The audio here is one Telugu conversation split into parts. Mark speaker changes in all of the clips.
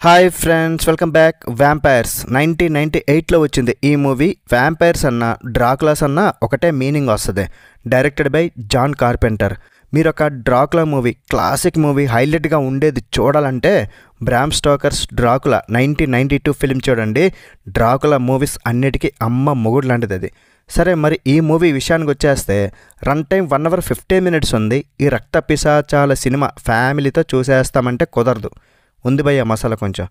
Speaker 1: Hi friends, welcome back. Vampires 1998లో వచ్చింది ఈ మూవీ. వ్యాంపైర్స్ అన్న డ్రాకులాస్ అన్న ఒకటే మీనింగ్ వస్తుంది. Directed by John Carpenter. మీరు ఒక డ్రాకులా మూవీ, క్లాసిక్ మూవీ హైలైట్గా ఉండేది చూడాలంటే బ్రామ్ స్టోకర్స్ డ్రాకులా 1992 ఫిల్మ్ చూడండి. డ్రాకులా మూవీస్ అన్నిటికీ అమ్మ మొగుడు లాంటిది అది. సరే, మరి ఈ మూవీ విషయానికి వచ్చేస్తే రన్ టైం 1 hour 50 minutes ఉంది. ఈ రక్త పిశాచాల సినిమా ఫ్యామిలీతో చూసేస్తామంటే కుదరదు. ఉంది భయ్య మసాలా కొంచెం.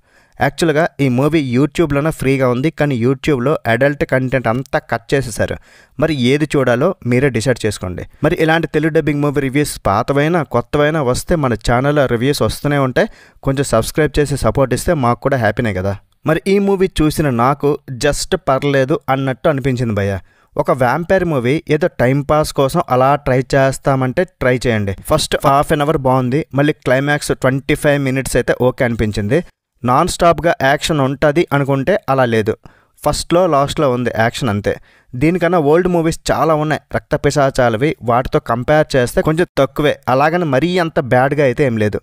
Speaker 1: యాక్చువల్గా ఈ మూవీ యూట్యూబ్లోనే ఫ్రీగా ఉంది, కానీ యూట్యూబ్లో అడల్ట్ కంటెంట్ అంతా కట్ చేసేసారు. మరి ఏది చూడాలో మీరే డిసైడ్ చేసుకోండి. మరి ఇలాంటి తెలుగు డబ్బింగ్ మూవీ రివ్యూస్ పాతవైనా కొత్తవైనా వస్తే మన ఛానల్లో రివ్యూస్ వస్తూనే ఉంటాయి. కొంచెం సబ్స్క్రైబ్ చేసి సపోర్ట్ ఇస్తే మాకు కూడా హ్యాపీనే కదా. మరి ఈ మూవీ చూసిన నాకు జస్ట్ పర్లేదు అన్నట్టు అనిపించింది భయ్య. ఒక వ్యాంపైర్ మూవీ ఏదో టైంపాస్ కోసం అలా ట్రై చేస్తామంటే ట్రై చేయండి. ఫస్ట్ హాఫ్ అన్ అవర్ బాగుంది, మళ్ళీ క్లైమాక్స్ 25 minutes అయితే ఓకే అనిపించింది. నాన్ స్టాప్గా యాక్షన్ ఉంటుంది అనుకుంటే అలా లేదు. ఫస్ట్లో లాస్ట్లో ఉంది యాక్షన్ అంతే. దీనికన్నా ఓల్డ్ మూవీస్ చాలా ఉన్నాయి రక్త పిశాచాలవి, వాటితో కంపేర్ చేస్తే కొంచెం తక్కువే. అలాగని మరీ అంత బ్యాడ్గా అయితే ఏం లేదు.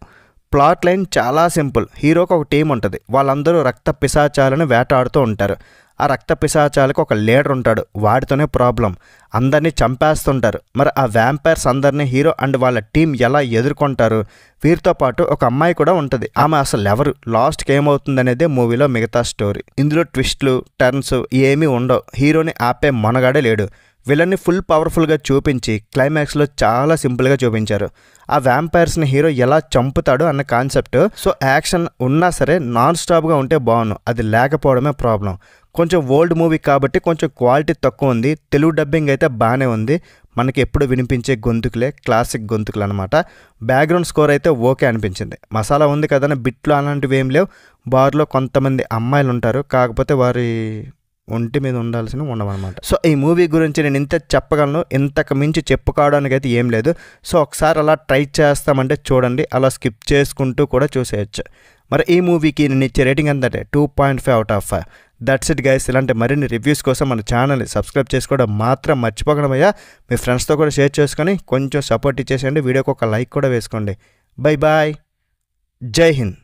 Speaker 1: ప్లాట్ లైన్ చాలా సింపుల్. హీరోకి ఒక టీం ఉంటుంది, వాళ్ళందరూ రక్త పిశాచాలను వేటాడుతూ ఉంటారు. ఆ రక్త పిశాచాలకు ఒక లీడర్ ఉంటాడు, వాడితోనే ప్రాబ్లం, అందరినీ చంపేస్తుంటారు. మరి ఆ వ్యాంపైర్స్ అందరినీ హీరో అండ్ వాళ్ళ టీం ఎలా ఎదుర్కొంటారు? వీరితో పాటు ఒక అమ్మాయి కూడా ఉంటుంది. ఆమె అసలు ఎవరు, లాస్ట్కి ఏమవుతుంది అనేది మూవీలో మిగతా స్టోరీ. ఇందులో ట్విస్ట్లు టర్న్స్ ఏమీ ఉండవు. హీరోని ఆపే మనగాడే లేడు. విలన్ని ఫుల్ పవర్ఫుల్గా చూపించి క్లైమాక్స్లో చాలా సింపుల్గా చూపించారు. ఆ వ్యాంపైర్స్ని హీరో ఎలా చంపుతాడు అన్న కాన్సెప్ట్. సో యాక్షన్ ఉన్నా సరే నాన్ స్టాప్గా ఉంటే బాగుండు, అది లేకపోవడమే ప్రాబ్లం. కొంచెం ఓల్డ్ మూవీ కాబట్టి కొంచెం క్వాలిటీ తక్కువ ఉంది. తెలుగు డబ్బింగ్ అయితే బాగానే ఉంది. మనకి ఎప్పుడు వినిపించే గొంతుకులే క్లాసిక్ గొంతుకులు అనమాట. బ్యాక్గ్రౌండ్ స్కోర్ అయితే ఓకే అనిపించింది. మసాలా ఉంది కదా, బిట్లు అలాంటివి ఏం లేవు. బార్లో కొంతమంది అమ్మాయిలు ఉంటారు, కాకపోతే వారి ఒంటి మీద ఉండాల్సిన ఉండమన్నమాట. సో ఈ మూవీ గురించి నేను ఇంత చెప్పగలను, ఇంతకు మించి చెప్పుకోవడానికి అయితే ఏం లేదు. సో ఒకసారి అలా ట్రై చేస్తామంటే చూడండి, అలా స్కిప్ చేసుకుంటూ కూడా చూసేయచ్చు. మరి ఈ మూవీకి నేను ఇచ్చే రేటింగ్ ఎంతంటే 2.5 out of 5. That's it guys. ఇలాంటి మరిన్ని రివ్యూస్ కోసం మన ఛానల్ని సబ్స్క్రైబ్ చేసుకోవడం మాత్రం మర్చిపోకండి అయ్యా. మీ ఫ్రెండ్స్తో కూడా షేర్ చేసుకొని కొంచెం సపోర్ట్ ఇచ్చేసేయండి. వీడియోకి ఒక లైక్ కూడా వేసుకోండి. బై బాయ్, జై హింద్.